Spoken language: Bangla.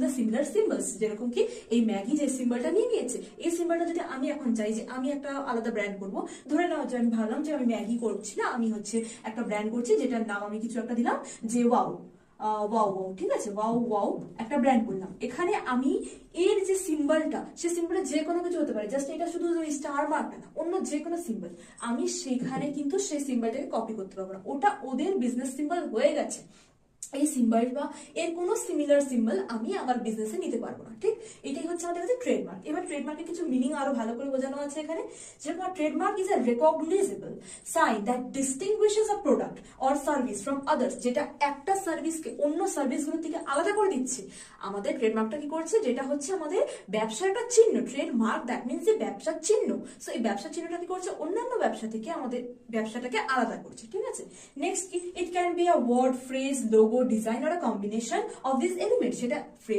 দ্য সিমিলার সিম্বলস, যেরকম কি এই ম্যাগি যে সিম্বলটা নিয়ে নিয়েছে, এই সিম্বলটা যদি আমি এখন চাই যে আমি একটা আলাদা ব্র্যান্ড করবো, ধরে নাও যে আমি ভাবলাম যে আমি ম্যাগি করছি না, আমি হচ্ছে একটা ব্র্যান্ড করছি যেটার নাম আমি কিছু একটা দিলাম যে ওয়াও, ওয়াও ওয়াও, ঠিক আছে, ওয়াও ওয়াও একটা ব্র্যান্ড করলাম। এখানে আমি এর যে সিম্বলটা, সে সিম্বলটা যে কোনো কিছু হতে পারে, জাস্ট এটা শুধু স্টার মার্কটা না, অন্য যে কোনো সিম্বল, আমি সেখানে কিন্তু সেই সিম্বলটাকে কপি করতে পারবো না, ওটা ওদের বিজনেস সিম্বল হয়ে গেছে। এই সিম্বল বা এর কোনো সিমিলার সিম্বল আমি আমার বিজনেসে নিতে পারবো না, ঠিক? এটাই হচ্ছে আমাদের কাছে ট্রেডমার্ক। এবার ট্রেডমার্কের কিছু মিনিং আরো ভালো করে বোঝানো আছে এখানে, যেরকম trademark is a recognizable sign that distinguishes a product or service from others, যেটা একটা সার্ভিসকে অন্য সার্ভিসগুলো থেকে আলাদা করে দিচ্ছে। আমাদের ট্রেডমার্কটা কি করছে, যেটা হচ্ছে আমাদের ব্যবসার একটা চিহ্ন। ট্রেডমার্ক দ্যাট মিনস যে ব্যবসার চিহ্ন। সো এই ব্যবসার চিহ্নটা কি করছে, অন্যান্য ব্যবসা থেকে আমাদের ব্যবসাটাকে আলাদা করছে, ঠিক আছে? নেক্সট কি, it can be a word, phrase, logo, design or a combination of these elements, সেটা ফ্রেজ